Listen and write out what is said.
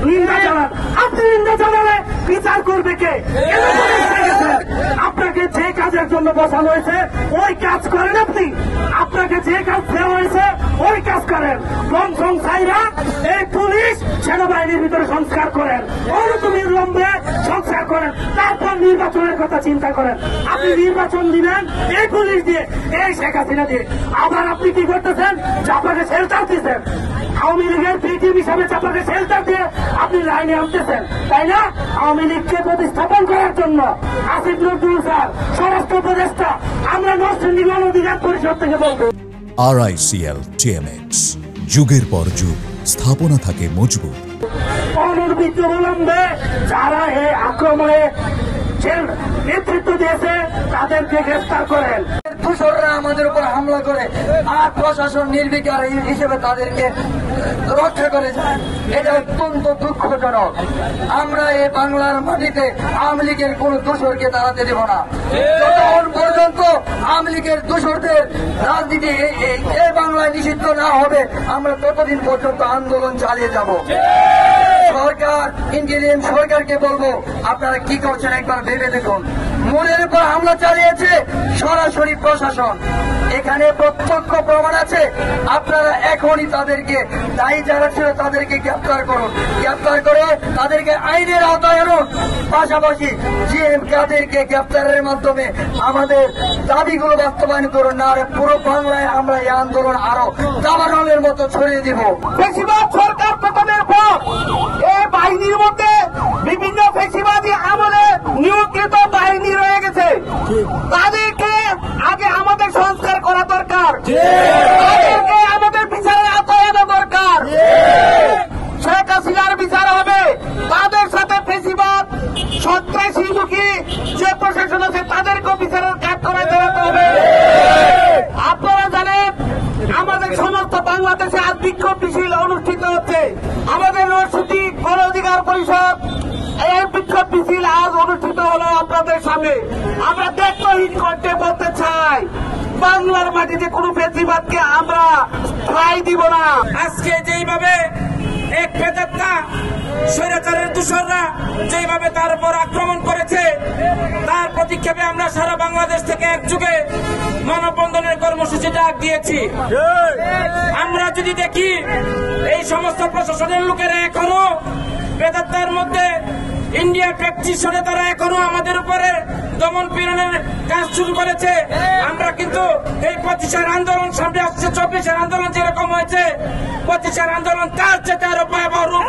নিন্দা জানান। আপনি নিন্দা জানালে বিচার করবে কে? আপনাকে যে কাজের জন্য বসানো হয়েছে ওই কাজ করেন আপনি। আপনাকে যে কাজ দেওয়া হয়েছে ওই কাজ করেন। বংশং সাইরা এই পুলিশ সেনাবাহিনীর ভিতরে সংস্কার করেন, ওরকমের লম্বে সংস্কার করেন, তারপর নির্বাচনের কথা চিন্তা করেন। আপনি নির্বাচন দিবেন এই পুলিশ দিয়ে, এই শেখ হাসিনা দিয়ে। আবার আপনি কি করতেছেন? চাপাকে শেল্টার দিচ্ছেন। আওয়ামী লীগের ভিটিম হিসাবে চাপাকে শেল্টার দিয়ে আপনি লাইনে আনতেছেন, তাই না? আওয়ামী লীগকে প্রতিস্থাপন করার জন্য আসিফ নজরুল স্যার স্বরাষ্ট্র উপদেষ্টা, আমরা মুসলিম গণ অধিকার পরিষদ থেকে বলবো RICL TMX, যুগের পর যুগ স্থাপনা থাকে মজবুত। অনর্বিত অবলম্বে যারা এই আক্রমণে নেতৃত্ব দিয়েছে তাদেরকে গ্রেফতার করেন। দূষররা আমাদের উপর হামলা করে আর প্রশাসন নির্বিকার হিসেবে তাদেরকে রক্ষা করে যায়, এটা অত্যন্ত দুঃখজনক। আমরা এই বাংলার মাটিতে আওয়ামী লীগের কোন দূষরকে দাঁড়াতে দেব না। যতক্ষণ পর্যন্ত আওয়ামী লীগের দূষরদের রাজনীতি এই বাংলায় নিষিদ্ধ না হবে, আমরা ততদিন পর্যন্ত আন্দোলন চালিয়ে যাব। সরকার, ইন্ডিয়ান সরকারকে বলবো, আপনারা কি করছেন একবার ভেবে দেখুন। মনের উপর হামলা চালিয়েছে সরাসরি প্রশাসন, এখানে প্রত্যক্ষ প্রমাণ আছে। আপনারা এখনই তাদেরকে, দায়ী যারা ছিল তাদেরকে গ্রেপ্তার করুন, গ্রেপ্তার করে তাদেরকে আইনের আওতায় আনুন। পাশাপাশি তাদেরকে গ্রেপ্তারের মাধ্যমে আমাদের দাবিগুলো বাস্তবায়ন করুন, না আর পুরো বাংলায় আমরা এই আন্দোলন আরো দাবানলের মতো ছড়িয়ে দিব। বেশিরভাগ সরকার পতনের পর এই বাহিনীর মধ্যে বিভিন্ন ফেসিবাদী আমলে নিয়োগকৃত বাহিনী রয়ে গেছে। তাদেরকে আগে আমাদের সংস্কার করা দরকার, তাদেরকে আমাদের বিচারের আওতায় আনা দরকার। শেখ হাসিনার বিচার হবে, তাদের সাথে ফেসিবাদ সন্ত্রাসীমুখী যে প্রশাসন আছে তাদেরকেও বিচারের কাজ করে দেওয়াতে হবে। আপনারা জানেন আমাদের সমস্ত বাংলাদেশে আজ বিক্ষোভ মিছিল অনুষ্ঠিত হচ্ছে। আমাদের নরসিংদী গণ অধিকার পরিষদ এই বিক্ষোভ মিছিল আজ অনুষ্ঠিত হলো আপনাদের সামনে। আমরা দায়িত্বহীন কণ্ঠে বলতে চাই, বাংলার মাটিতে কোনো ফেসিবাদকে আমরা ঠাঁই দিব না। আজকে যেইভাবে এক প্রেতাত্মা স্বৈরাচারের দূষররা যেভাবে তার উপর আক্রমণ করেছে, তার প্রতিক্ষেপে আমরা সারা বাংলাদেশ থেকে একযোগে মানববন্ধনের কর্মসূচি ডাক দিয়েছি। আমরা যদি দেখি এই সমস্ত প্রশাসনের লোকেরা এখনো প্রেতাত্মার মধ্যে ইন্ডিয়া প্র্যাকটিশনে তারা এখনো আমাদের উপরে দমন পীড়নের কাজ শুরু করেছে। আমরা কিন্তু এই 25-এর আন্দোলন সামনে আসছে, 24-এর আন্দোলন যেরকম হয়েছে 25-এর আন্দোলন তার চেয়ে আরো ভয়াবহ রূপ